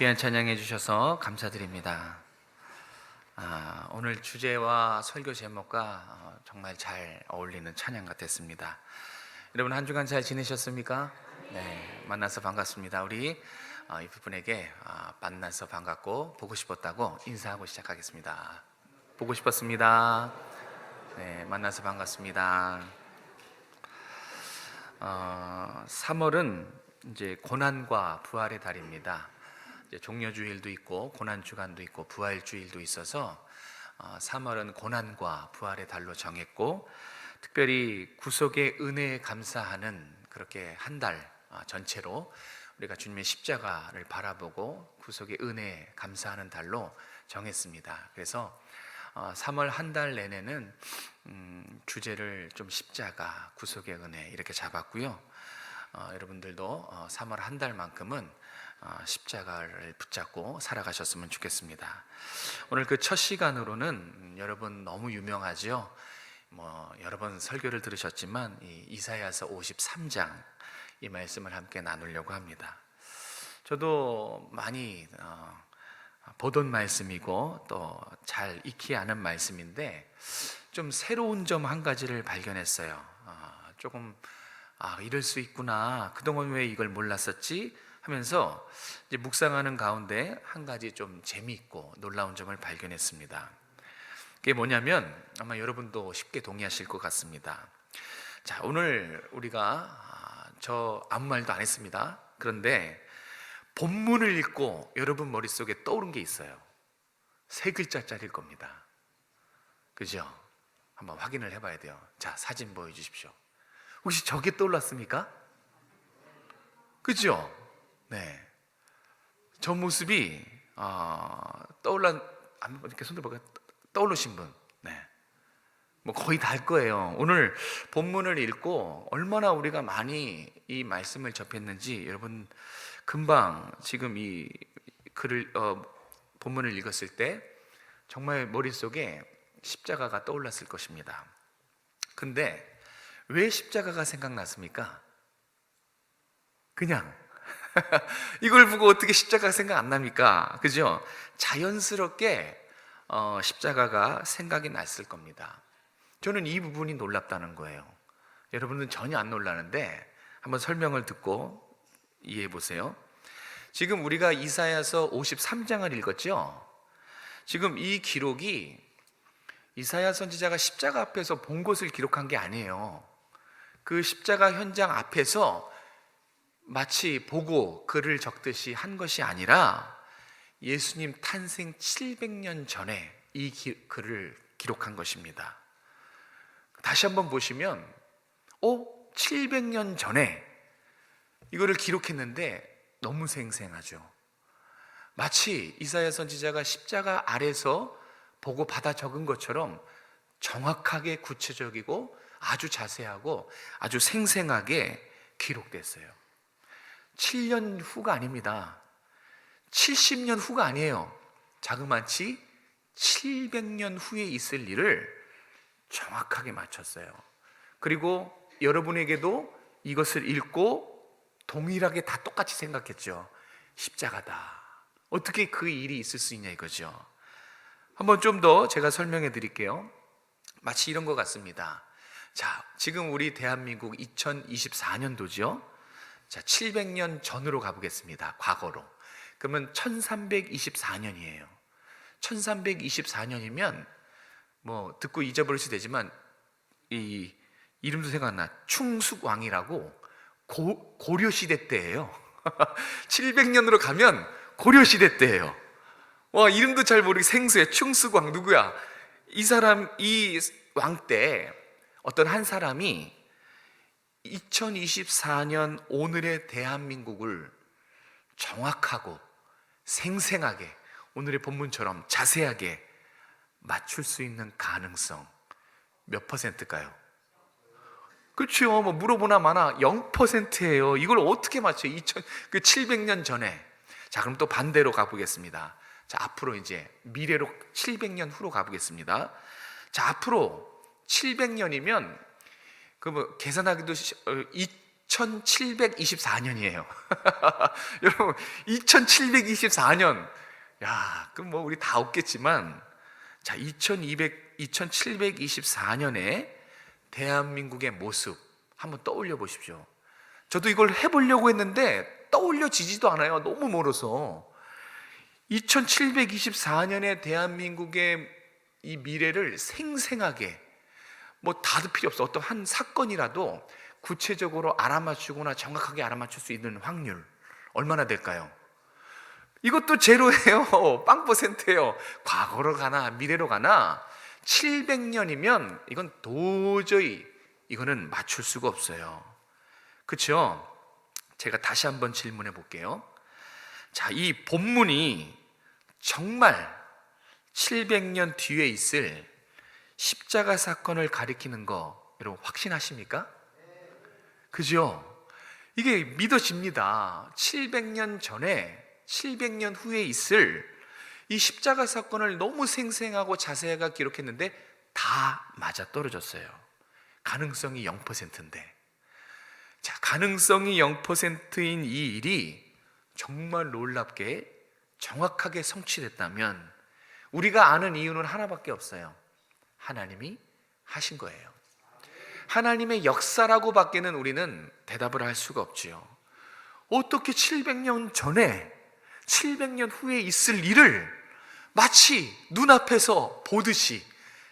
귀한 찬양해 주셔서 감사드립니다. 오늘 주제와 설교 제목과 정말 잘 어울리는 찬양 같았습니다. 여러분 한 주간 잘 지내셨습니까? 네, 만나서 반갑습니다. 우리 이분에게 만나서 반갑고 보고 싶었다고 인사하고 시작하겠습니다. 보고 싶었습니다. 네, 만나서 반갑습니다. 3월은 이제 고난과 부활의 달입니다. 이제 종려주일도 있고 고난주간도 있고 부활주일도 있어서 3월은 고난과 부활의 달로 정했고, 특별히 구속의 은혜에 감사하는 그렇게 한 달 전체로 우리가 주님의 십자가를 바라보고 구속의 은혜에 감사하는 달로 정했습니다. 그래서 3월 한 달 내내는 주제를 좀 십자가, 구속의 은혜 이렇게 잡았고요. 여러분들도 3월 한 달만큼은 십자가를 붙잡고 살아가셨으면 좋겠습니다. 오늘 그 첫 시간으로는 여러분 너무 유명하죠. 여러 번 설교를 들으셨지만 이사야서 53장 이 말씀을 함께 나누려고 합니다. 저도 많이 보던 말씀이고 또 잘 익히 아는 말씀인데 좀 새로운 점 한 가지를 발견했어요. 조금 이럴 수 있구나, 그동안 왜 이걸 몰랐었지 하면서 이제 묵상하는 가운데 한 가지 좀 재미있고 놀라운 점을 발견했습니다. 그게 뭐냐면 아마 여러분도 쉽게 동의하실 것 같습니다. 자, 오늘 우리가 저 아무 말도 안 했습니다. 그런데 본문을 읽고 여러분 머릿속에 떠오른 게 있어요. 3글자짜리일 겁니다. 그죠? 한번 확인을 해봐야 돼요. 자, 사진 보여주십시오. 혹시 저게 떠올랐습니까? 그죠? 네. 저 모습이 이렇게 손들 볼까요? 떠오르신 분, 네. 거의 다 할 거예요. 오늘 본문을 읽고 얼마나 우리가 많이 이 말씀을 접했는지 여러분 금방 지금 이 글을 본문을 읽었을 때 정말 머릿속에 십자가가 떠올랐을 것입니다. 근데 왜 십자가가 생각났습니까? 그냥 이걸 보고 어떻게 십자가가 생각 안 납니까? 그죠? 자연스럽게 십자가가 생각이 났을 겁니다. 저는 이 부분이 놀랍다는 거예요. 여러분은 전혀 안 놀라는데 한번 설명을 듣고 이해해 보세요. 지금 우리가 이사야서 53장을 읽었죠? 지금 이 기록이 이사야 선지자가 십자가 앞에서 본 것을 기록한 게 아니에요. 그 십자가 현장 앞에서 마치 보고 글을 적듯이 한 것이 아니라 예수님 탄생 700년 전에 이 글을 기록한 것입니다. 다시 한번 보시면 700년 전에 이거를 기록했는데 너무 생생하죠. 마치 이사야 선지자가 십자가 아래서 보고 받아 적은 것처럼 정확하게 구체적이고 아주 자세하고 아주 생생하게 기록됐어요. 7년 후가 아닙니다. 70년 후가 아니에요. 자그마치 700년 후에 있을 일을 정확하게 맞췄어요. 그리고 여러분에게도 이것을 읽고 동일하게 다 똑같이 생각했죠. 십자가다. 어떻게 그 일이 있을 수 있냐 이거죠. 한번 좀 더 제가 설명해 드릴게요. 마치 이런 것 같습니다. 자, 지금 우리 대한민국 2024년도죠. 자, 700년 전으로 가보겠습니다. 과거로. 그러면 1324년이에요. 1324년이면 듣고 잊어버릴 수 되지만 이 이름도 생각나. 충숙왕이라고 고려시대 때예요. 700년으로 가면 고려시대 때예요. 와, 이름도 잘 모르게 생소해. 충숙왕 누구야? 이 왕 때 어떤 한 사람이 2024년 오늘의 대한민국을 정확하고 생생하게 오늘의 본문처럼 자세하게 맞출 수 있는 가능성 몇 퍼센트일까요? 그렇죠. 물어보나 마나 0%예요. 이걸 어떻게 맞춰요? 700년 전에. 자, 그럼 또 반대로 가보겠습니다. 자, 앞으로 이제 미래로 700년 후로 가보겠습니다. 자, 앞으로 700년이면 계산하기도 2724년이에요. 여러분, 2724년. 야, 그럼 뭐 우리 다 없겠지만, 자, 2724년에 대한민국의 모습 한번 떠올려 보십시오. 저도 이걸 해보려고 했는데 떠올려지지도 않아요. 너무 멀어서. 2724년에 대한민국의 이 미래를 생생하게, 뭐 다도 필요 없어. 어떤 한 사건이라도 구체적으로 알아맞추거나 정확하게 알아맞출 수 있는 확률 얼마나 될까요? 이것도 제로예요. 0%예요. 과거로 가나 미래로 가나 700년이면 이건 도저히 이거는 맞출 수가 없어요. 그렇죠? 제가 다시 한번 질문해 볼게요. 자, 이 본문이 정말 700년 뒤에 있을 십자가 사건을 가리키는 거 여러분 확신하십니까? 그죠? 이게 믿어집니다. 700년 전에 700년 후에 있을 이 십자가 사건을 너무 생생하고 자세하게 기록했는데 다 맞아떨어졌어요. 가능성이 0%인데, 자, 가능성이 0%인 이 일이 정말 놀랍게 정확하게 성취됐다면 우리가 아는 이유는 하나밖에 없어요. 하나님이 하신 거예요. 하나님의 역사라고 밖에는 우리는 대답을 할 수가 없지요. 어떻게 700년 전에 700년 후에 있을 일을 마치 눈앞에서 보듯이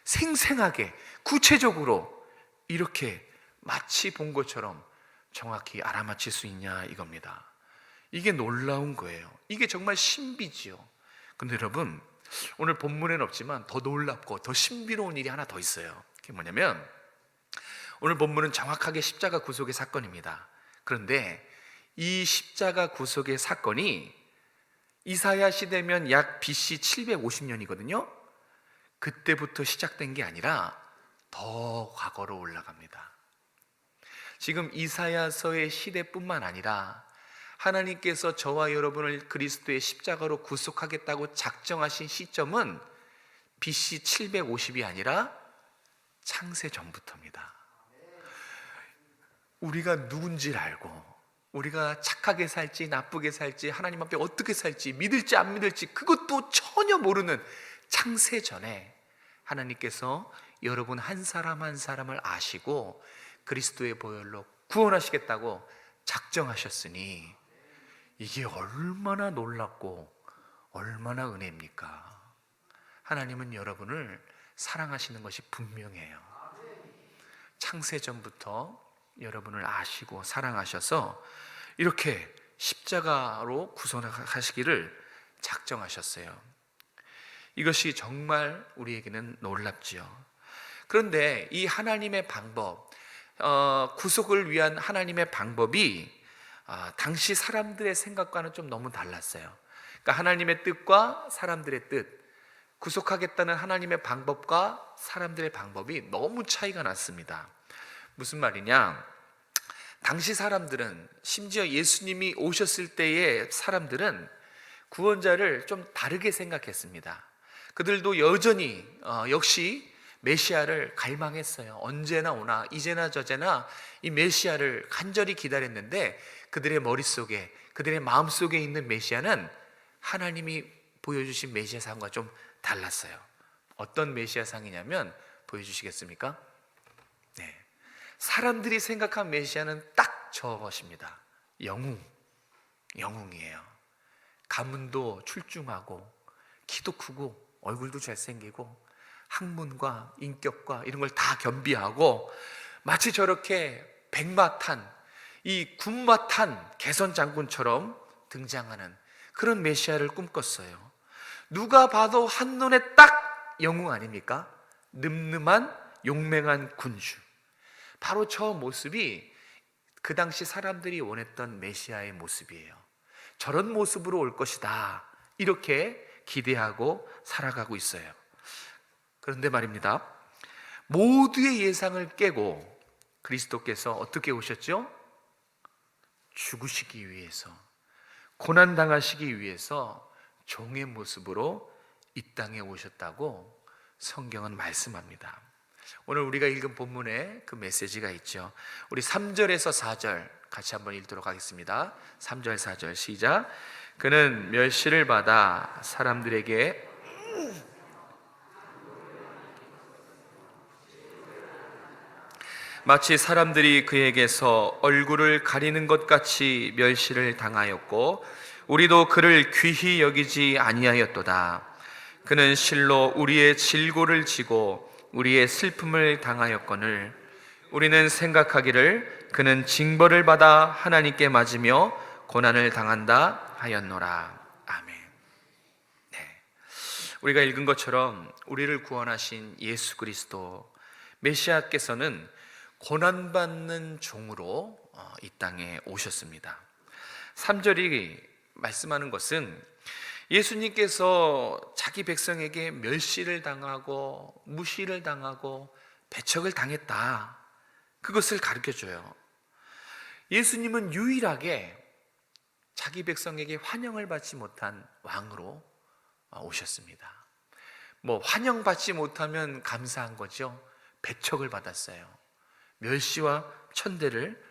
생생하게 구체적으로 이렇게 마치 본 것처럼 정확히 알아맞힐 수 있냐 이겁니다. 이게 놀라운 거예요. 이게 정말 신비지요. 근데 여러분, 오늘 본문에는 없지만 더 놀랍고 더 신비로운 일이 하나 더 있어요. 그게 뭐냐면 오늘 본문은 정확하게 십자가 구속의 사건입니다. 그런데 이 십자가 구속의 사건이 이사야 시대면 약 BC 750년이거든요. 그때부터 시작된 게 아니라 더 과거로 올라갑니다. 지금 이사야서의 시대뿐만 아니라 하나님께서 저와 여러분을 그리스도의 십자가로 구속하겠다고 작정하신 시점은 BC 750이 아니라 창세 전부터입니다. 우리가 누군지를 알고 우리가 착하게 살지 나쁘게 살지 하나님 앞에 어떻게 살지 믿을지 안 믿을지 그것도 전혀 모르는 창세 전에 하나님께서 여러분 한 사람 한 사람을 아시고 그리스도의 보혈로 구원하시겠다고 작정하셨으니 이게 얼마나 놀랍고 얼마나 은혜입니까? 하나님은 여러분을 사랑하시는 것이 분명해요. 창세전부터 여러분을 아시고 사랑하셔서 이렇게 십자가로 구속하시기를 작정하셨어요. 이것이 정말 우리에게는 놀랍지요. 그런데 이 하나님의 방법, 구속을 위한 하나님의 방법이 당시 사람들의 생각과는 좀 너무 달랐어요. 그러니까 하나님의 뜻과 사람들의 뜻, 구속하겠다는 하나님의 방법과 사람들의 방법이 너무 차이가 났습니다. 무슨 말이냐? 당시 사람들은, 심지어 예수님이 오셨을 때의 사람들은 구원자를 좀 다르게 생각했습니다. 그들도 여전히 역시 메시아를 갈망했어요. 언제나 오나 이제나 저제나 이 메시아를 간절히 기다렸는데 그들의 머릿속에, 그들의 마음속에 있는 메시아는 하나님이 보여주신 메시아상과 좀 달랐어요. 어떤 메시아상이냐면 보여주시겠습니까? 네, 사람들이 생각한 메시아는 딱 저것입니다. 영웅이에요. 가문도 출중하고 키도 크고 얼굴도 잘생기고 학문과 인격과 이런 걸 다 겸비하고 마치 저렇게 백마탄, 이 군마탄 개선 장군처럼 등장하는 그런 메시아를 꿈꿨어요. 누가 봐도 한눈에 딱 영웅 아닙니까? 늠름한 용맹한 군주. 바로 저 모습이 그 당시 사람들이 원했던 메시아의 모습이에요. 저런 모습으로 올 것이다, 이렇게 기대하고 살아가고 있어요. 그런데 말입니다, 모두의 예상을 깨고 그리스도께서 어떻게 오셨죠? 죽으시기 위해서, 고난당하시기 위해서 종의 모습으로 이 땅에 오셨다고 성경은 말씀합니다. 오늘 우리가 읽은 본문에 그 메시지가 있죠. 우리 3절에서 4절 같이 한번 읽도록 하겠습니다. 3절 4절 시작. 그는 멸시를 받아 사람들에게 마치 사람들이 그에게서 얼굴을 가리는 것 같이 멸시를 당하였고 우리도 그를 귀히 여기지 아니하였도다. 그는 실로 우리의 질고를 지고 우리의 슬픔을 당하였거늘 우리는 생각하기를 그는 징벌을 받아 하나님께 맞으며 고난을 당한다 하였노라. 아멘. 네. 우리가 읽은 것처럼 우리를 구원하신 예수 그리스도 메시아께서는 고난받는 종으로 이 땅에 오셨습니다. 3절이 말씀하는 것은 예수님께서 자기 백성에게 멸시를 당하고 무시를 당하고 배척을 당했다, 그것을 가르쳐줘요. 예수님은 유일하게 자기 백성에게 환영을 받지 못한 왕으로 오셨습니다. 환영받지 못하면 감사한 거죠. 배척을 받았어요. 멸시와 천대를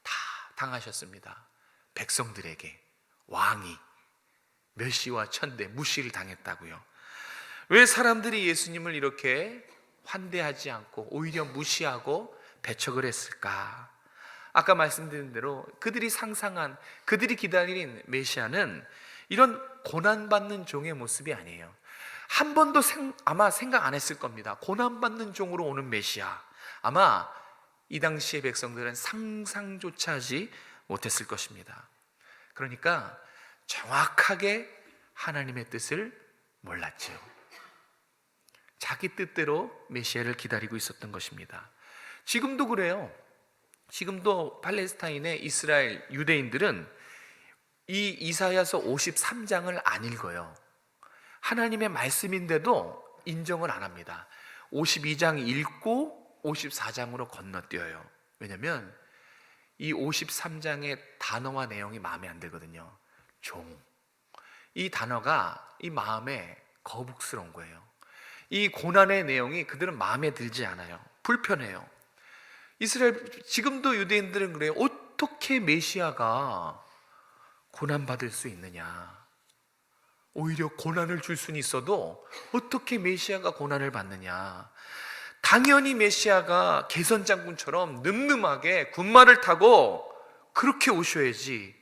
다 당하셨습니다. 백성들에게 왕이 멸시와 천대, 무시를 당했다고요. 왜 사람들이 예수님을 이렇게 환대하지 않고 오히려 무시하고 배척을 했을까? 아까 말씀드린 대로 그들이 상상한, 그들이 기다린 메시아는 이런 고난받는 종의 모습이 아니에요. 한 번도 아마 생각 안 했을 겁니다. 고난받는 종으로 오는 메시아. 아마 이 당시의 백성들은 상상조차 하지 못했을 것입니다. 그러니까 정확하게 하나님의 뜻을 몰랐죠. 자기 뜻대로 메시아를 기다리고 있었던 것입니다. 지금도 그래요. 지금도 팔레스타인의 이스라엘 유대인들은 이 이사야서 53장을 안 읽어요. 하나님의 말씀인데도 인정을 안 합니다. 52장 읽고 54장으로 건너뛰어요. 왜냐하면 이 53장의 단어와 내용이 마음에 안 들거든요. 종. 이 단어가 이 마음에 거북스러운 거예요. 이 고난의 내용이 그들은 마음에 들지 않아요. 불편해요. 이스라엘, 지금도 유대인들은 그래요. 어떻게 메시아가 고난받을 수 있느냐? 오히려 고난을 줄 수는 있어도 어떻게 메시아가 고난을 받느냐? 당연히 메시아가 개선장군처럼 늠름하게 군마를 타고 그렇게 오셔야지,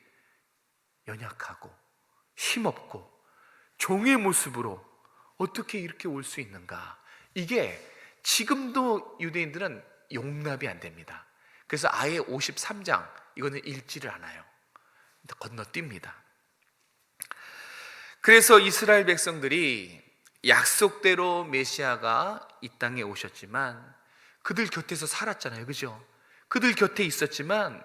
연약하고 힘없고 종의 모습으로 어떻게 이렇게 올 수 있는가? 이게 지금도 유대인들은 용납이 안 됩니다. 그래서 아예 53장 이거는 읽지를 않아요. 건너뜁니다. 그래서 이스라엘 백성들이 약속대로 메시아가 이 땅에 오셨지만 그들 곁에서 살았잖아요. 그죠? 그들 곁에 있었지만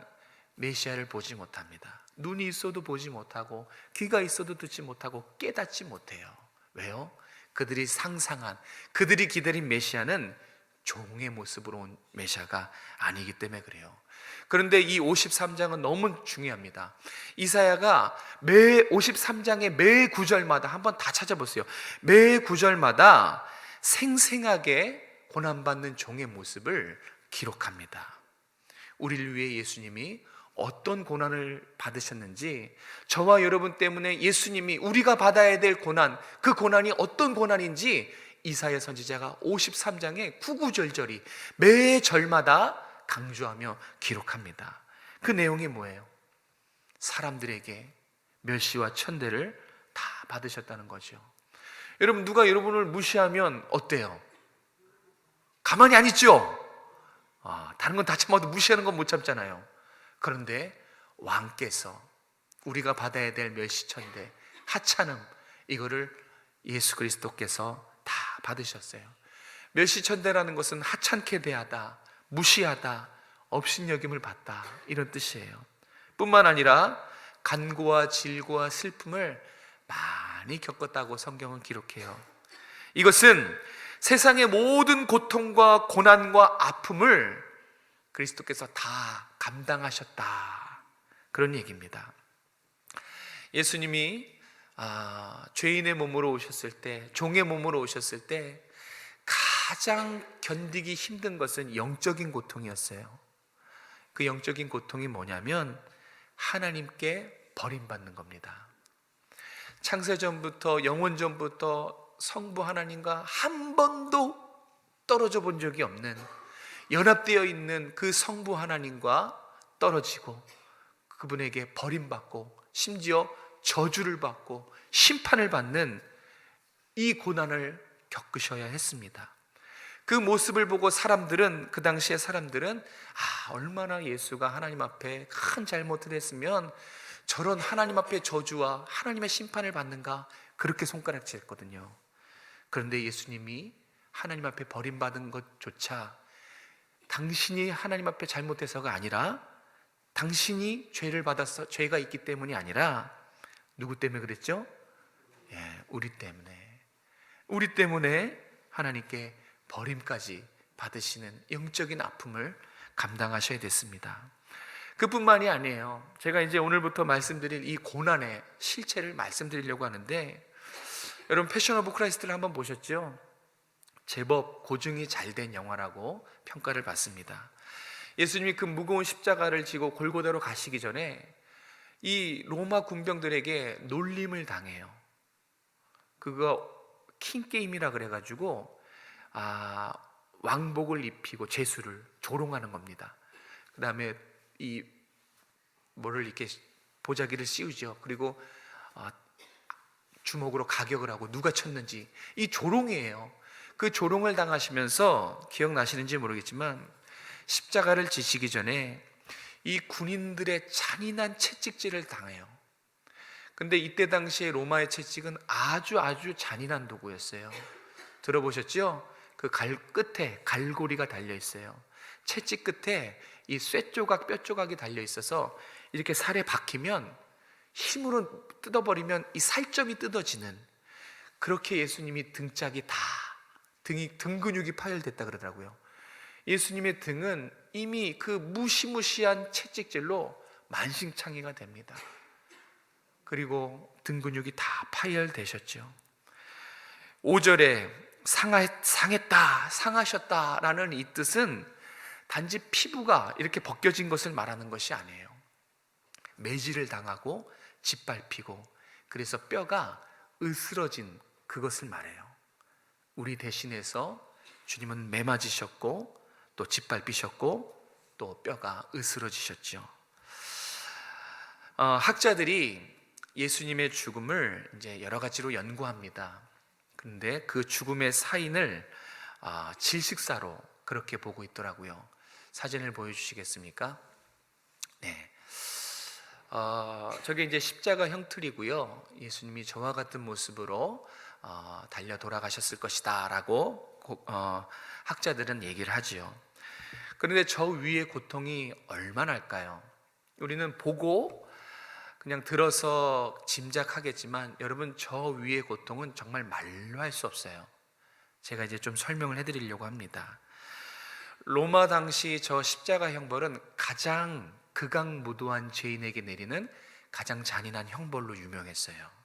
메시아를 보지 못합니다. 눈이 있어도 보지 못하고 귀가 있어도 듣지 못하고 깨닫지 못해요. 왜요? 그들이 상상한, 그들이 기다린 메시아는 종의 모습으로 온 메시아가 아니기 때문에 그래요. 그런데 이 53장은 너무 중요합니다. 이사야가 매 53장의 매 구절마다 한번 다 찾아보세요. 매 구절마다 생생하게 고난받는 종의 모습을 기록합니다. 우리를 위해 예수님이 어떤 고난을 받으셨는지, 저와 여러분 때문에 예수님이 우리가 받아야 될 고난, 그 고난이 어떤 고난인지 이사야 선지자가 53장에 구구절절히 매 절마다 강조하며 기록합니다. 그 내용이 뭐예요? 사람들에게 멸시와 천대를 다 받으셨다는 거죠. 여러분, 누가 여러분을 무시하면 어때요? 가만히 안 있죠? 다른 건 다 참아도 무시하는 건 못 참잖아요. 그런데 왕께서 우리가 받아야 될 멸시천대, 하찮음, 이거를 예수 그리스도께서 다 받으셨어요. 멸시천대라는 것은 하찮게 대하다, 무시하다, 업신여김을 받다, 이런 뜻이에요. 뿐만 아니라 간고와 질고와 슬픔을 많이 겪었다고 성경은 기록해요. 이것은 세상의 모든 고통과 고난과 아픔을 그리스도께서 다 감당하셨다, 그런 얘기입니다. 예수님이 죄인의 몸으로 오셨을 때, 종의 몸으로 오셨을 때 가장 견디기 힘든 것은 영적인 고통이었어요. 그 영적인 고통이 뭐냐면 하나님께 버림받는 겁니다. 창세전부터 영원전부터 성부 하나님과 한 번도 떨어져 본 적이 없는, 연합되어 있는 그 성부 하나님과 떨어지고 그분에게 버림받고 심지어 저주를 받고 심판을 받는 이 고난을 겪으셔야 했습니다. 그 모습을 보고 사람들은, 그 당시의 사람들은 얼마나 예수가 하나님 앞에 큰 잘못을 했으면 저런 하나님 앞에 저주와 하나님의 심판을 받는가, 그렇게 손가락질했거든요. 그런데 예수님이 하나님 앞에 버림받은 것조차 당신이 하나님 앞에 잘못해서가 아니라, 당신이 죄를 받아서 죄가 있기 때문이 아니라 누구 때문에 그랬죠? 우리 때문에 하나님께 버림까지 받으시는 영적인 아픔을 감당하셔야 됐습니다. 그뿐만이 아니에요. 제가 이제 오늘부터 말씀드릴 이 고난의 실체를 말씀드리려고 하는데, 여러분 패션 오브 크라이스트를 한번 보셨죠? 제법 고증이 잘된 영화라고 평가를 받습니다. 예수님이 그 무거운 십자가를 지고 골고다로 가시기 전에 이 로마 군병들에게 놀림을 당해요. 그거 킹게임이라 그래가지고 왕복을 입히고 제수를 조롱하는 겁니다. 그 다음에 이 뭐를 이렇게 보자기를 씌우죠. 그리고 주먹으로 가격을 하고 누가 쳤는지, 이 조롱이에요. 그 조롱을 당하시면서 기억나시는지 모르겠지만 십자가를 지시기 전에 이 군인들의 잔인한 채찍질을 당해요. 근데 이때 당시에 로마의 채찍은 아주 잔인한 도구였어요. 들어보셨죠? 그 끝에 갈고리가 달려 있어요. 채찍 끝에 이 쇠조각, 뼈조각이 달려 있어서 이렇게 살에 박히면, 힘으로 뜯어버리면 이 살점이 뜯어지는, 그렇게 예수님이 등짝이 다 등 근육이 파열됐다 그러더라고요. 예수님의 등은 이미 그 무시무시한 채찍질로 만신창이가 됩니다. 그리고 등 근육이 다 파열되셨죠. 5절에 상했다, 상하셨다라는 이 뜻은 단지 피부가 이렇게 벗겨진 것을 말하는 것이 아니에요. 매질을 당하고 짓밟히고, 그래서 뼈가 으스러진 그것을 말해요. 우리 대신해서 주님은 매맞으셨고 또 짓밟히셨고 또 뼈가 으스러지셨죠. 학자들이 예수님의 죽음을 이제 여러 가지로 연구합니다. 그런데 그 죽음의 사인을 질식사로 그렇게 보고 있더라고요. 사진을 보여주시겠습니까? 네. 저게 이제 십자가 형틀이고요. 예수님이 저와 같은 모습으로 달려 돌아가셨을 것이다 라고 학자들은 얘기를 하지요. 그런데 저 위의 고통이 얼마나 할까요? 우리는 보고 그냥 들어서 짐작하겠지만, 여러분 저 위의 고통은 정말 말로 할 수 없어요. 제가 이제 좀 설명을 해드리려고 합니다. 로마 당시 저 십자가 형벌은 가장 극악무도한 죄인에게 내리는 가장 잔인한 형벌로 유명했어요.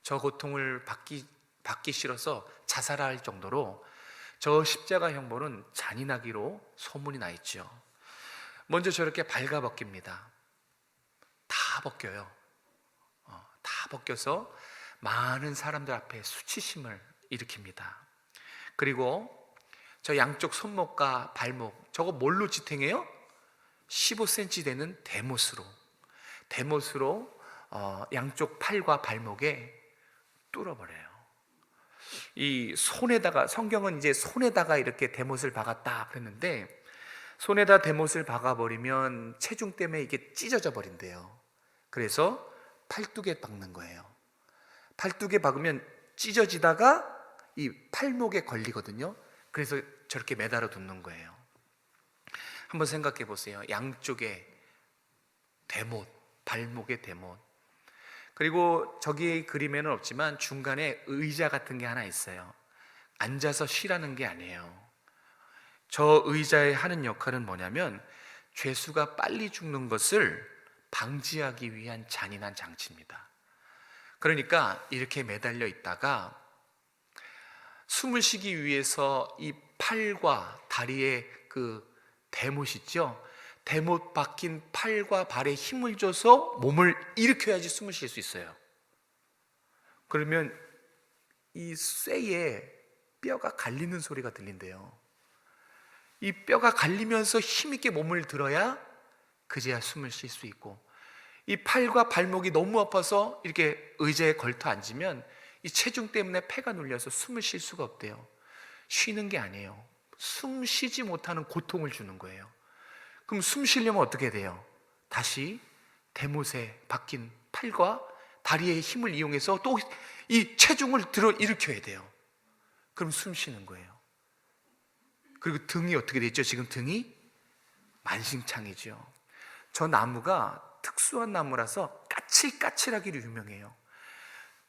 저 고통을 받기 싫어서 자살할 정도로 저 십자가 형벌은 잔인하기로 소문이 나 있죠. 먼저 저렇게 발가벗깁니다. 다 벗겨요. 다 벗겨서 많은 사람들 앞에 수치심을 일으킵니다. 그리고 저 양쪽 손목과 발목, 저거 뭘로 지탱해요? 15cm 되는 대못으로 양쪽 팔과 발목에 뚫어버려요. 이 손에다가, 성경은 이제 손에다가 이렇게 대못을 박았다 그랬는데, 손에다 대못을 박아버리면 체중 때문에 이게 찢어져 버린대요. 그래서 팔뚝에 박는 거예요. 팔뚝에 박으면 찢어지다가 이 팔목에 걸리거든요. 그래서 저렇게 매달아 두는 거예요. 한번 생각해 보세요. 양쪽에 대못, 발목에 대못. 그리고 저기 그림에는 없지만 중간에 의자 같은 게 하나 있어요. 앉아서 쉬라는 게 아니에요. 저 의자에 하는 역할은 뭐냐면 죄수가 빨리 죽는 것을 방지하기 위한 잔인한 장치입니다. 그러니까 이렇게 매달려 있다가 숨을 쉬기 위해서 이 팔과 다리에 그 대못 있죠? 대못 박힌 팔과 발에 힘을 줘서 몸을 일으켜야지 숨을 쉴 수 있어요. 그러면 이 쇠에 뼈가 갈리는 소리가 들린대요. 이 뼈가 갈리면서 힘있게 몸을 들어야 그제야 숨을 쉴 수 있고, 이 팔과 발목이 너무 아파서 이렇게 의자에 걸터 앉으면 이 체중 때문에 폐가 눌려서 숨을 쉴 수가 없대요. 쉬는 게 아니에요. 숨 쉬지 못하는 고통을 주는 거예요. 그럼 숨 쉬려면 어떻게 돼요? 다시 대못에 박힌 팔과 다리의 힘을 이용해서 또 이 체중을 들어 일으켜야 돼요. 그럼 숨 쉬는 거예요. 그리고 등이 어떻게 돼 있죠? 지금 등이 만신창이죠. 저 나무가 특수한 나무라서 까칠까칠하기로 유명해요.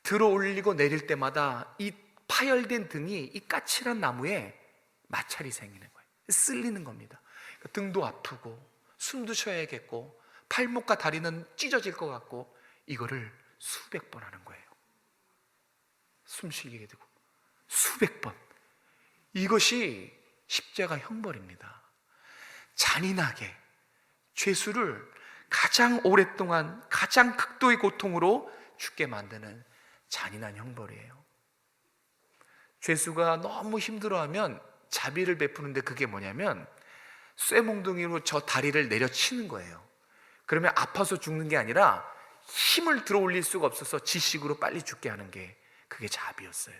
들어 올리고 내릴 때마다 이 파열된 등이 이 까칠한 나무에 마찰이 생기는 거예요. 쓸리는 겁니다. 등도 아프고 숨도 쉬어야겠고 팔목과 다리는 찢어질 것 같고, 이거를 수백 번 하는 거예요. 숨 쉬게 되고 수백 번. 이것이 십자가 형벌입니다. 잔인하게 죄수를 가장 오랫동안 가장 극도의 고통으로 죽게 만드는 잔인한 형벌이에요. 죄수가 너무 힘들어하면 자비를 베푸는데 그게 뭐냐면 쇠몽둥이로 저 다리를 내려치는 거예요. 그러면 아파서 죽는 게 아니라 힘을 들어 올릴 수가 없어서 지식으로 빨리 죽게 하는 게 그게 자비였어요.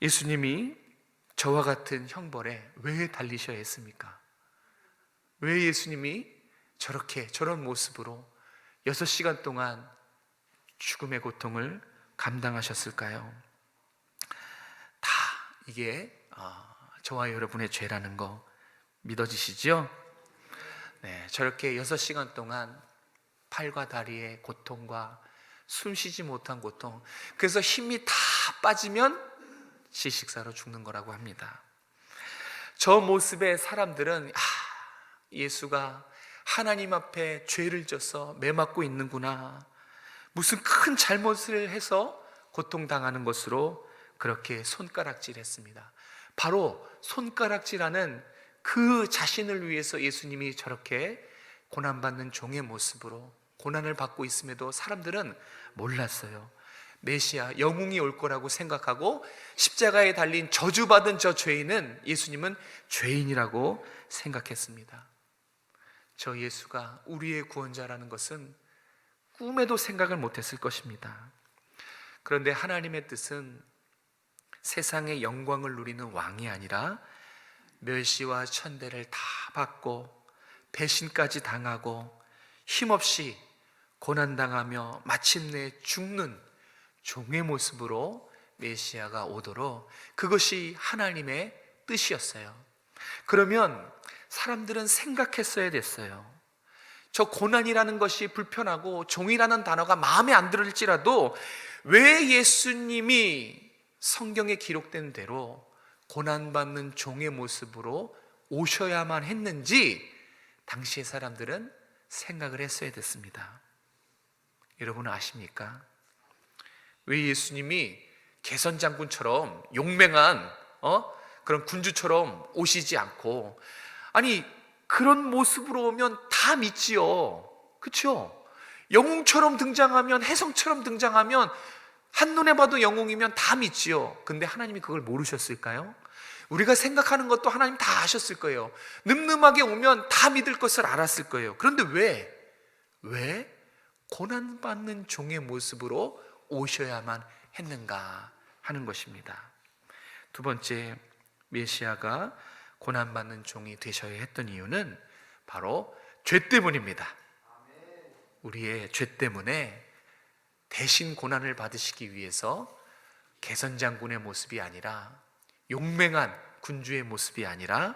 예수님이 저와 같은 형벌에 왜 달리셔야 했습니까? 왜 예수님이 저런 모습으로 6시간 동안 죽음의 고통을 감당하셨을까요? 다 이게 저와 여러분의 죄라는 거 믿어지시죠? 네, 저렇게 6시간 동안 팔과 다리의 고통과 숨 쉬지 못한 고통, 그래서 힘이 다 빠지면 질식사로 죽는 거라고 합니다. 저 모습의 사람들은 예수가 하나님 앞에 죄를 져서 매맞고 있는구나, 무슨 큰 잘못을 해서 고통당하는 것으로 그렇게 손가락질했습니다. 바로 손가락질하는 그 자신을 위해서 예수님이 저렇게 고난받는 종의 모습으로 고난을 받고 있음에도 사람들은 몰랐어요. 메시아, 영웅이 올 거라고 생각하고 십자가에 달린 저주받은 저 죄인은 예수님은 죄인이라고 생각했습니다. 저 예수가 우리의 구원자라는 것은 꿈에도 생각을 못했을 것입니다. 그런데 하나님의 뜻은 세상의 영광을 누리는 왕이 아니라 멸시와 천대를 다 받고 배신까지 당하고 힘없이 고난당하며 마침내 죽는 종의 모습으로 메시아가 오도록, 그것이 하나님의 뜻이었어요. 그러면 사람들은 생각했어야 됐어요. 저 고난이라는 것이 불편하고 종이라는 단어가 마음에 안 들을지라도 왜 예수님이 성경에 기록된 대로 고난받는 종의 모습으로 오셔야만 했는지 당시의 사람들은 생각을 했어야 됐습니다. 여러분은 아십니까? 왜 예수님이 개선장군처럼 용맹한 그런 군주처럼 오시지 않고, 아니 그런 모습으로 오면 다 믿지요. 그렇죠? 영웅처럼 등장하면, 혜성처럼 등장하면, 한눈에 봐도 영웅이면 다 믿지요. 근데 하나님이 그걸 모르셨을까요? 우리가 생각하는 것도 하나님 다 아셨을 거예요. 늠름하게 오면 다 믿을 것을 알았을 거예요. 그런데 왜 고난받는 종의 모습으로 오셔야만 했는가 하는 것입니다. 두 번째, 메시아가 고난받는 종이 되셔야 했던 이유는 바로 죄 때문입니다. 우리의 죄 때문에 대신 고난을 받으시기 위해서 개선장군의 모습이 아니라, 용맹한 군주의 모습이 아니라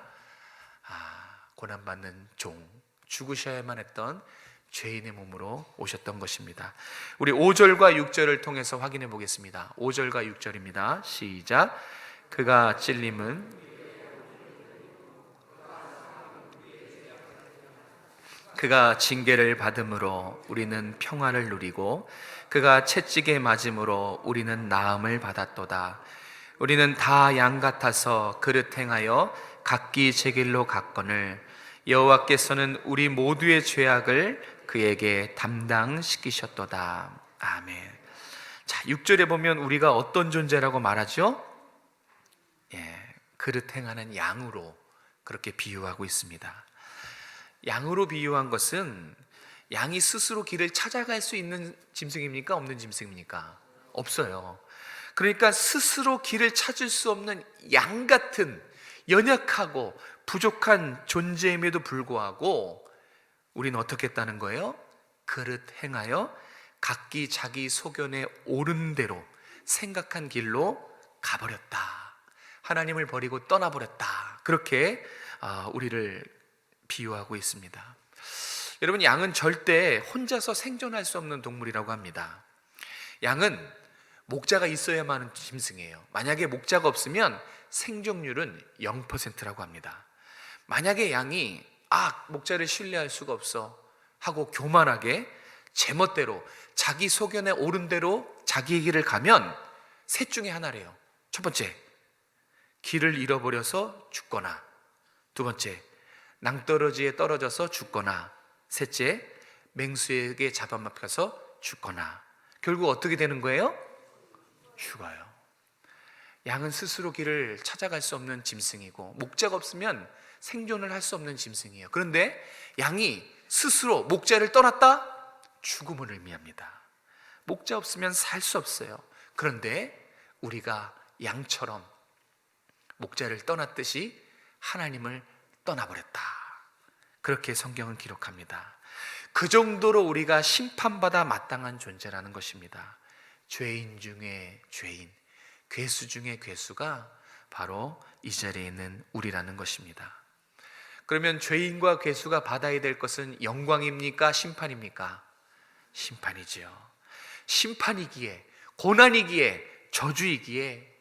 고난받는 종, 죽으셔야만 했던 죄인의 몸으로 오셨던 것입니다. 우리 5절과 6절을 통해서 확인해 보겠습니다. 5절과 6절입니다. 시작. 그가 찔림은 그가 징계를 받음으로 우리는 평화를 누리고 그가 채찍에 맞음으로 우리는 나음을 받았도다. 우리는 다 양 같아서 그릇 행하여 각기 제 길로 갔거늘 여호와께서는 우리 모두의 죄악을 그에게 담당시키셨도다. 아멘. 자, 6절에 보면 우리가 어떤 존재라고 말하죠? 그릇 행하는 양으로 그렇게 비유하고 있습니다. 양으로 비유한 것은 양이 스스로 길을 찾아갈 수 있는 짐승입니까? 없는 짐승입니까? 없어요. 그러니까 스스로 길을 찾을 수 없는 양 같은 연약하고 부족한 존재임에도 불구하고 우리는 어떻게 했다는 거예요? 그릇 행하여 각기 자기 소견에 옳은 대로 생각한 길로 가버렸다. 하나님을 버리고 떠나버렸다. 그렇게 우리를 비유하고 있습니다. 여러분, 양은 절대 혼자서 생존할 수 없는 동물이라고 합니다. 양은 목자가 있어야만 하는 짐승이에요. 만약에 목자가 없으면 생존율은 0%라고 합니다. 만약에 양이 목자를 신뢰할 수가 없어 하고 교만하게 제멋대로 자기 소견에 옳은 대로 자기의 길을 가면 셋 중에 하나래요. 첫 번째, 길을 잃어버려서 죽거나, 두 번째, 낭떠러지에 떨어져서 죽거나, 셋째, 맹수에게 잡아먹혀서 죽거나. 결국 어떻게 되는 거예요? 죽어요. 양은 스스로 길을 찾아갈 수 없는 짐승이고 목자가 없으면 생존을 할 수 없는 짐승이에요. 그런데 양이 스스로 목자를 떠났다? 죽음을 의미합니다. 목자 없으면 살 수 없어요. 그런데 우리가 양처럼 목자를 떠났듯이 하나님을 떠나버렸다. 그렇게 성경은 기록합니다. 그 정도로 우리가 심판받아 마땅한 존재라는 것입니다. 죄인 중에 죄인, 괴수 중에 괴수가 바로 이 자리에 있는 우리라는 것입니다. 그러면 죄인과 괴수가 받아야 될 것은 영광입니까? 심판입니까? 심판이지요. 심판이기에, 고난이기에, 저주이기에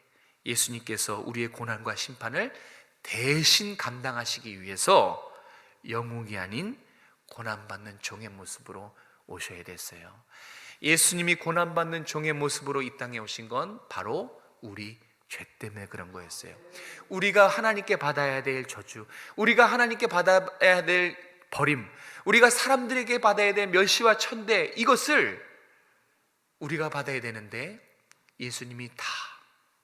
예수님께서 우리의 고난과 심판을 대신 감당하시기 위해서 영웅이 아닌 고난받는 종의 모습으로 오셔야 됐어요. 예수님이 고난받는 종의 모습으로 이 땅에 오신 건 바로 우리 죄 때문에 그런 거였어요. 우리가 하나님께 받아야 될 저주, 우리가 하나님께 받아야 될 버림, 우리가 사람들에게 받아야 될 멸시와 천대, 이것을 우리가 받아야 되는데 예수님이 다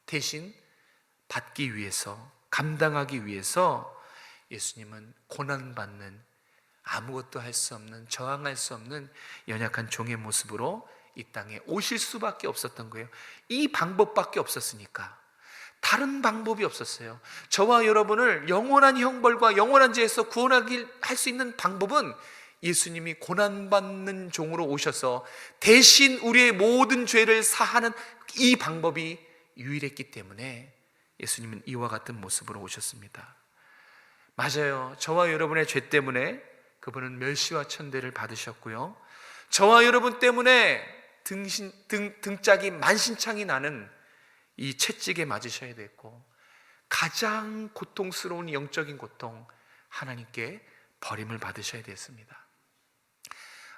대신 받기 위해서, 감당하기 위해서 예수님은 고난받는, 아무것도 할 수 없는, 저항할 수 없는 연약한 종의 모습으로 이 땅에 오실 수밖에 없었던 거예요. 이 방법밖에 없었으니까. 다른 방법이 없었어요. 저와 여러분을 영원한 형벌과 영원한 죄에서 구원하길 할 수 있는 방법은 예수님이 고난받는 종으로 오셔서 대신 우리의 모든 죄를 사하는 이 방법이 유일했기 때문에 예수님은 이와 같은 모습으로 오셨습니다. 맞아요. 저와 여러분의 죄 때문에 그분은 멸시와 천대를 받으셨고요, 저와 여러분 때문에 등짝이 만신창이 나는 이 채찍에 맞으셔야 됐고, 가장 고통스러운 영적인 고통, 하나님께 버림을 받으셔야 됐습니다.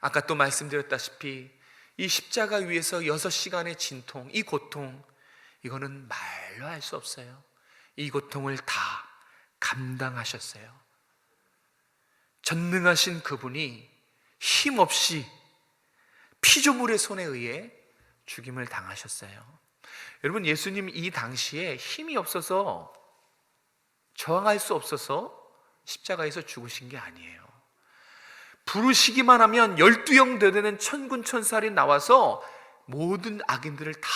아까 또 말씀드렸다시피 이 십자가 위에서 6시간의 진통, 이 고통, 이거는 말로 할 수 없어요. 이 고통을 다 감당하셨어요. 전능하신 그분이 힘없이 피조물의 손에 의해 죽임을 당하셨어요. 여러분, 예수님 이 당시에 힘이 없어서, 저항할 수 없어서 십자가에서 죽으신 게 아니에요. 부르시기만 하면 12형 되는 천군 천사들이 나와서 모든 악인들을 다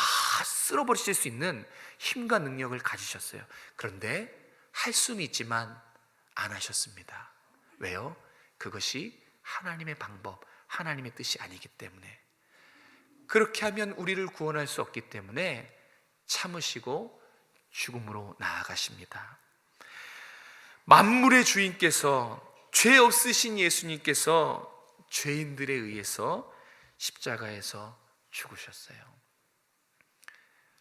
쓸어버리실 수 있는 힘과 능력을 가지셨어요. 그런데 할 수는 있지만 안 하셨습니다. 왜요? 그것이 하나님의 방법, 하나님의 뜻이 아니기 때문에. 그렇게 하면 우리를 구원할 수 없기 때문에 참으시고 죽음으로 나아가십니다. 만물의 주인께서, 죄 없으신 예수님께서 죄인들에 의해서 십자가에서 죽으셨어요.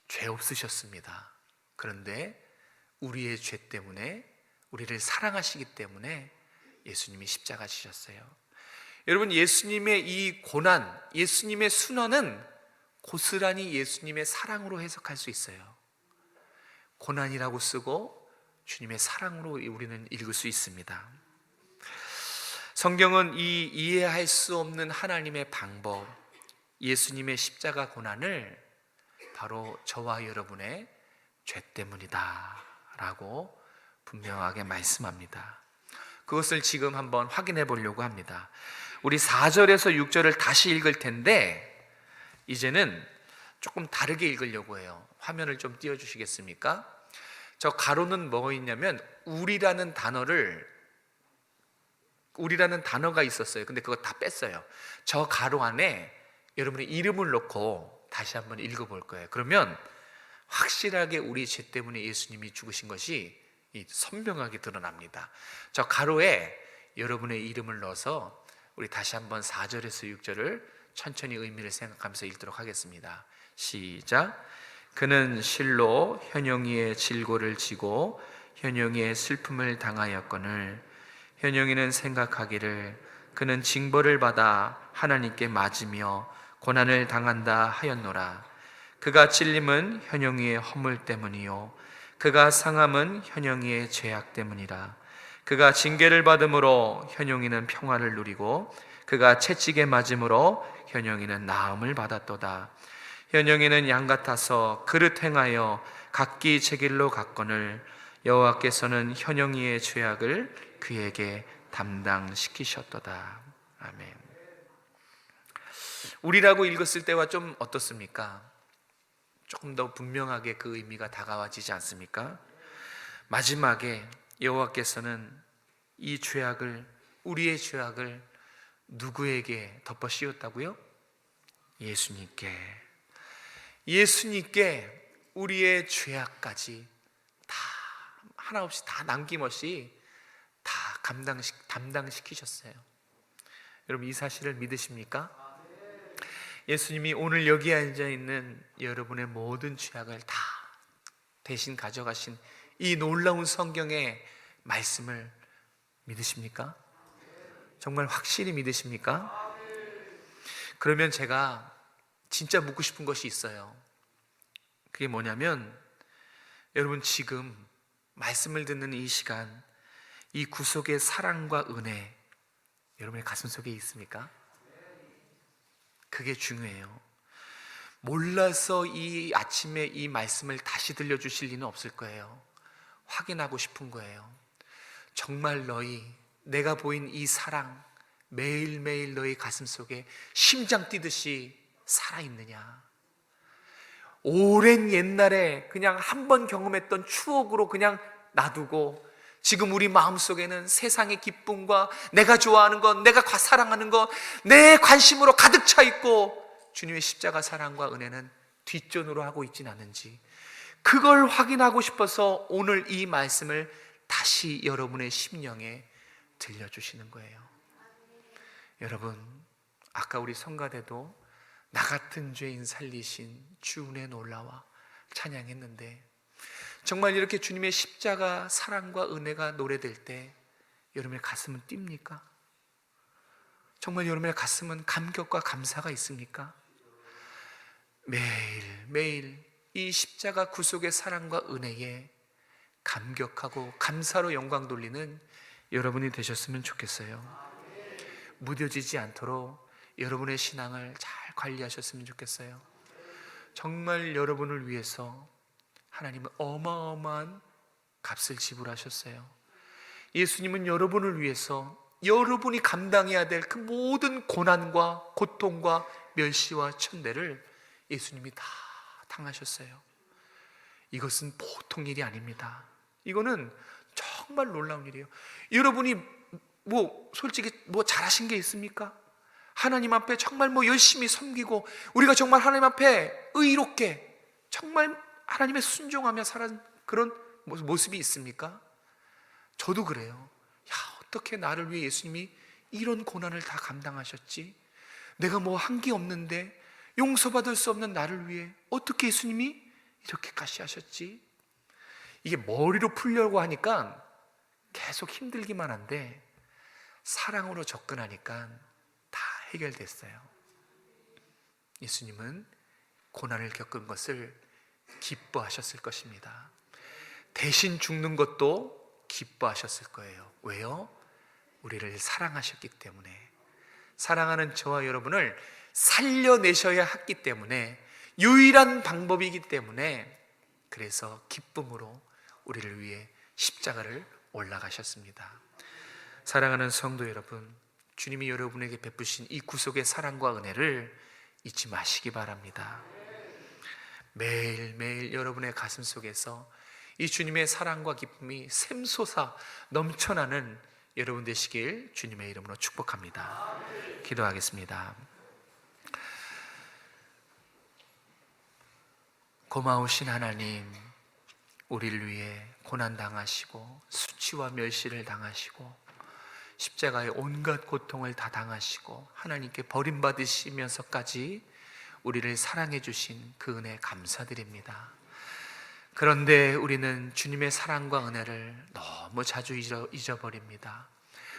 죄 없으셨습니다. 그런데 우리의 죄 때문에, 우리를 사랑하시기 때문에 예수님이 십자가 지셨어요. 여러분, 예수님의 이 고난, 예수님의 순환은 고스란히 예수님의 사랑으로 해석할 수 있어요. 고난이라고 쓰고 주님의 사랑으로 우리는 읽을 수 있습니다. 성경은 이 이해할 수 없는 하나님의 방법, 예수님의 십자가 고난을 바로 저와 여러분의 죄 때문이다 라고 분명하게 말씀합니다. 그것을 지금 한번 확인해 보려고 합니다. 우리 4절에서 6절을 다시 읽을 텐데 이제는 조금 다르게 읽으려고 해요. 화면을 좀 띄워주시겠습니까? 저 가로는 뭐 있냐면 우리라는 단어가 있었어요. 근데 그거 다 뺐어요. 저 가로 안에 여러분의 이름을 넣고 다시 한번 읽어볼 거예요. 그러면 확실하게 우리 죄 때문에 예수님이 죽으신 것이 선명하게 드러납니다. 저 가로에 여러분의 이름을 넣어서 우리 다시 한번 4절에서 6절을 천천히 의미를 생각하면서 읽도록 하겠습니다. 시작. 그는 실로 현영이의 질고를 지고 현영이의 슬픔을 당하였거늘 현영이는 생각하기를 그는 징벌을 받아 하나님께 맞으며 고난을 당한다 하였노라. 그가 찔림은 현영이의 허물 때문이요 그가 상함은 현영이의 죄악 때문이라. 그가 징계를 받음으로 현영이는 평화를 누리고 그가 채찍에 맞음으로 현영이는 나음을 받았도다. 현영이는 양 같아서 그릇 행하여 각기 제 길로 갔거늘 여호와께서는 현영이의 죄악을 그에게 담당시키셨도다. 아멘. 우리라고 읽었을 때와 좀 어떻습니까? 조금 더 분명하게 그 의미가 다가와지지 않습니까? 마지막에 여호와께서는 이 죄악을, 우리의 죄악을 누구에게 덮어 씌웠다고요? 예수님께 우리의 죄악까지 다 하나 없이 다 남김없이 다 담당시키셨어요. 여러분 이 사실을 믿으십니까? 예수님이 오늘 여기 앉아있는 여러분의 모든 죄악을 다 대신 가져가신 이 놀라운 성경의 말씀을 믿으십니까? 정말 확실히 믿으십니까? 그러면 제가 진짜 묻고 싶은 것이 있어요. 그게 뭐냐면 여러분 지금 말씀을 듣는 이 시간 이 구속의 사랑과 은혜 여러분의 가슴속에 있습니까? 그게 중요해요. 몰라서 이 아침에 이 말씀을 다시 들려주실 리는 없을 거예요. 확인하고 싶은 거예요. 정말 내가 보인 이 사랑 매일매일 너희 가슴속에 심장 뛰듯이 살아있느냐? 오랜 옛날에 그냥 한 번 경험했던 추억으로 그냥 놔두고 지금 우리 마음속에는 세상의 기쁨과 내가 좋아하는 것, 내가 사랑하는 것, 내 관심으로 가득 차 있고 주님의 십자가 사랑과 은혜는 뒷전으로 하고 있진 않은지 그걸 확인하고 싶어서 오늘 이 말씀을 다시 여러분의 심령에 들려주시는 거예요. 여러분 아까 우리 성가대도 나 같은 죄인 살리신 주 은혜 놀라와 찬양했는데 정말 이렇게 주님의 십자가 사랑과 은혜가 노래될 때 여러분의 가슴은 뜁니까? 정말 여러분의 가슴은 감격과 감사가 있습니까? 매일매일 이 십자가 구속의 사랑과 은혜에 감격하고 감사로 영광 돌리는 여러분이 되셨으면 좋겠어요. 무뎌지지 않도록 여러분의 신앙을 잘 관리하셨으면 좋겠어요. 정말 여러분을 위해서 하나님은 어마어마한 값을 지불하셨어요. 예수님은 여러분을 위해서 여러분이 감당해야 될 그 모든 고난과 고통과 멸시와 천대를 예수님이 다 당하셨어요. 이것은 보통 일이 아닙니다. 이거는 정말 놀라운 일이에요. 여러분이 솔직히 잘하신 게 있습니까? 하나님 앞에 정말 열심히 섬기고 우리가 정말 하나님 앞에 의롭게 정말 하나님의 순종하며 살아온 그런 모습이 있습니까? 저도 그래요. 어떻게 나를 위해 예수님이 이런 고난을 다 감당하셨지? 내가 한 게 없는데 용서받을 수 없는 나를 위해 어떻게 예수님이 이렇게까지 하셨지? 이게 머리로 풀려고 하니까 계속 힘들기만 한데 사랑으로 접근하니까 다 해결됐어요. 예수님은 고난을 겪은 것을 기뻐하셨을 것입니다. 대신 죽는 것도 기뻐하셨을 거예요. 왜요? 우리를 사랑하셨기 때문에, 사랑하는 저와 여러분을 살려내셔야 했기 때문에, 유일한 방법이기 때문에, 그래서 기쁨으로 우리를 위해 십자가를 올라가셨습니다. 사랑하는 성도 여러분, 주님이 여러분에게 베푸신 이 구속의 사랑과 은혜를 잊지 마시기 바랍니다. 매일매일 여러분의 가슴 속에서 이 주님의 사랑과 기쁨이 샘솟아 넘쳐나는 여러분 되시길 주님의 이름으로 축복합니다. 기도하겠습니다. 고마우신 하나님, 우리를 위해 고난당하시고 수치와 멸시를 당하시고 십자가의 온갖 고통을 다 당하시고 하나님께 버림받으시면서까지 우리를 사랑해 주신 그 은혜 감사드립니다. 그런데 우리는 주님의 사랑과 은혜를 너무 자주 잊어버립니다.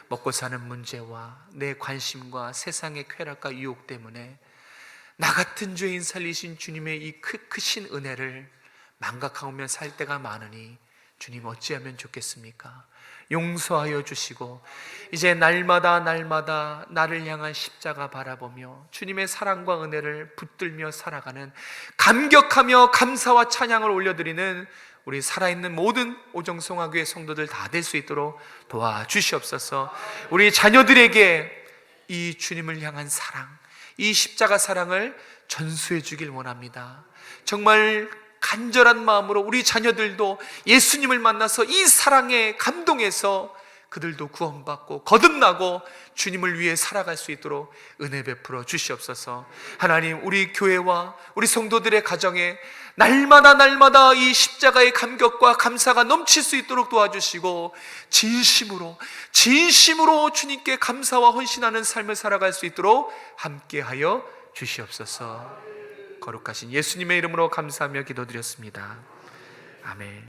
먹고 사는 문제와 내 관심과 세상의 쾌락과 유혹 때문에 나 같은 죄인 살리신 주님의 이 크신 은혜를 망각하며 살 때가 많으니 주님 어찌하면 좋겠습니까? 용서하여 주시고 이제 날마다 나를 향한 십자가 바라보며 주님의 사랑과 은혜를 붙들며 살아가는, 감격하며 감사와 찬양을 올려드리는 우리 살아있는 모든 오정성화교회 성도들 다 될 수 있도록 도와주시옵소서. 우리 자녀들에게 이 주님을 향한 사랑, 이 십자가 사랑을 전수해 주길 원합니다. 정말 간절한 마음으로 우리 자녀들도 예수님을 만나서 이 사랑에 감동해서 그들도 구원받고 거듭나고 주님을 위해 살아갈 수 있도록 은혜 베풀어 주시옵소서. 하나님, 우리 교회와 우리 성도들의 가정에 날마다 이 십자가의 감격과 감사가 넘칠 수 있도록 도와주시고 진심으로 주님께 감사와 헌신하는 삶을 살아갈 수 있도록 함께하여 주시옵소서. 거룩하신 예수님의 이름으로 감사하며 기도드렸습니다. 아멘.